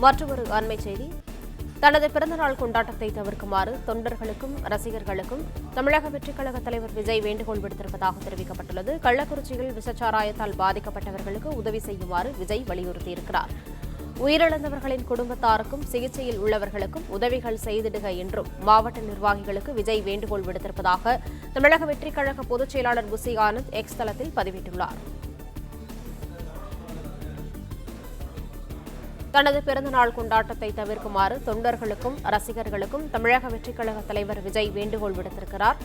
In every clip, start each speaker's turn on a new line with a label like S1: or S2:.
S1: மற்றொரு அண்மைச் செய்தி. தனது பிறந்தநாள் கொண்டாட்டத்தை தவிர்க்குமாறு தொண்டர்களுக்கும் ரசிகர்களுக்கும் தமிழக வெற்றிக் கழக தலைவர் விஜய் வேண்டுகோள் விடுத்திருப்பதாக தெரிவிக்கப்பட்டுள்ளது. கள்ளக்குறிச்சியில் விஷச்சாராயத்தால் பாதிக்கப்பட்டவர்களுக்கு உதவி செய்யுமாறு விஜய் வலியுறுத்தியிருக்கிறார். உயிரிழந்தவர்களின் குடும்பத்தாருக்கும் சிகிச்சையில் உள்ளவர்களுக்கும் உதவிகள் செய்திடுக என்றும் மாவட்ட நிர்வாகிகளுக்கு விஜய் வேண்டுகோள் விடுத்திருப்பதாக தமிழக வெற்றிக் கழக பொதுச் செயலாளர் புசி ஆனந்த் எக்ஸ் தளத்தில் பதிவிட்டுள்ளார். தனது பிறந்தநாள் கொண்டாட்டத்தை தவிர்க்குமாறு தொண்டர்களுக்கும் ரசிகர்களுக்கும் தமிழக வெற்றிக் கழக தலைவர் விஜய் வேண்டுகோள் விடுத்திருக்கிறார்.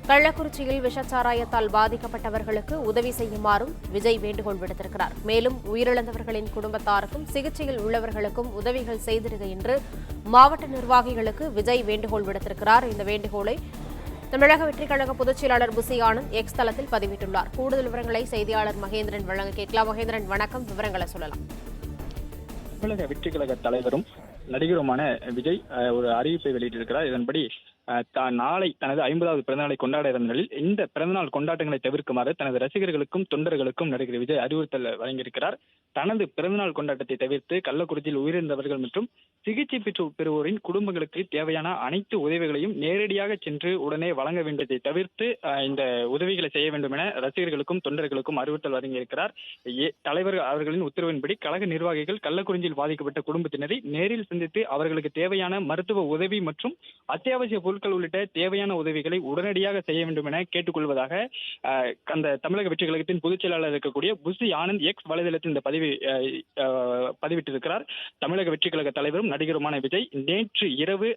S1: கள்ளக்குறிச்சியில் விஷச்சாராயத்தால் பாதிக்கப்பட்டவர்களுக்கு உதவி செய்யுமாறும் விஜய் வேண்டுகோள் விடுத்திருக்கிறார். மேலும் உயிரிழந்தவர்களின் குடும்பத்தாருக்கும் சிகிச்சையில் உள்ளவர்களுக்கும் உதவிகள் செய்திடுக என்று மாவட்ட நிர்வாகிகளுக்கு விஜய் வேண்டுகோள் விடுத்திருக்கிறார். இந்த வேண்டுகோளை தமிழக வெற்றிக் கழக பொதுச் செயலாளர் புசி ஆனந்த் எக்ஸ் தளத்தில் பதிவிட்டுள்ளார். கூடுதல் விவரங்களை செய்தியாளர் மகேந்திரன் வழங்க கேட்கலாம். மகேந்திரன், வணக்கம். விவரங்களை சொல்லலாம்.
S2: தமிழக வெற்றிக் கழக தலைவரும் நடிகருமான விஜய் ஒரு அறிவிப்பை வெளியிட்டிருக்கிறார். இதன்படி நாளை தனது 50வது பிறந்தநாளை கொண்டாட இருந்த நிலையில் இந்த பிறந்தநாள் கொண்டாட்டங்களை தவிர்க்குமாறு தனது ரசிகர்களுக்கும் தொண்டர்களுக்கும் நடிகர் விஜய் அறிவுறுத்தல் வழங்கியிருக்கிறார். தனது பிறந்தநாள் கொண்டாட்டத்தை தவிர்த்து கள்ளக்குறிச்சியில் உயிரிழந்தவர்கள் மற்றும் சிகிச்சை பெறுவோரின் குடும்பங்களுக்கு தேவையான அனைத்து உதவிகளையும் நேரடியாக சென்று உடனே வழங்க வேண்டியதை தவிர்த்து இந்த உதவிகளை செய்ய வேண்டும் என ரசிகர்களுக்கும் தொண்டர்களுக்கும் அறிவுறுத்தல் வழங்கியிருக்கிறார். தலைவர் அவர்களின் உத்தரவின்படி கழக நிர்வாகிகள் கள்ளக்குறிச்சியில் பாதிக்கப்பட்ட குடும்பத்தினரை நேரில் சந்தித்து அவர்களுக்கு தேவையான மருத்துவ உதவி மற்றும் அத்தியாவசிய பொருட்கள் உள்ளிட்ட தேவையான உதவிகளை உடனடியாக செய்ய வேண்டும் என கேட்டுக்கொள்வதாக அந்த தமிழக வெற்றி கழகத்தின் பொதுச் செயலாளர் இருக்கக்கூடிய புசி ஆனந்த் எக்ஸ் வலைதளத்தில் இந்த பதிவிட்டிருக்கிறார். தமிழக வெற்றி கழக தலைவரும் நடிகருமான விஜய் நேற்று இரவு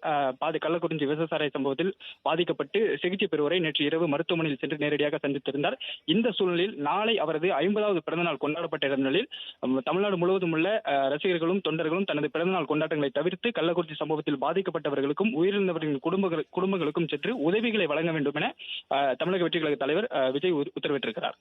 S2: கள்ளக்குறிச்சி விவசாய சம்பவத்தில் பாதிக்கப்பட்டு சிகிச்சை பெறுவோரை நேற்று இரவு மருத்துவமனையில் சென்று நேரடியாக சந்தித்திருந்தார். இந்த சூழ்நிலையில் நாளை அவரது 50வது பிறந்தநாள் கொண்டாடப்பட்ட நிலையில் தமிழ்நாடு முழுவதும் உள்ள ரசிகர்களும் தொண்டர்களும் தனது பிறந்தநாள் கொண்டாட்டங்களை தவிர்த்து கள்ளக்குறிச்சி சம்பவத்தில் பாதிக்கப்பட்டவர்களுக்கும் உயிரிழந்தவர்களின் குடும்பங்களுக்கும் சென்று உதவிகளை வழங்க வேண்டும் என தமிழக வெற்றி கழக தலைவர் விஜய் உத்தரவிட்டிருக்கிறார்.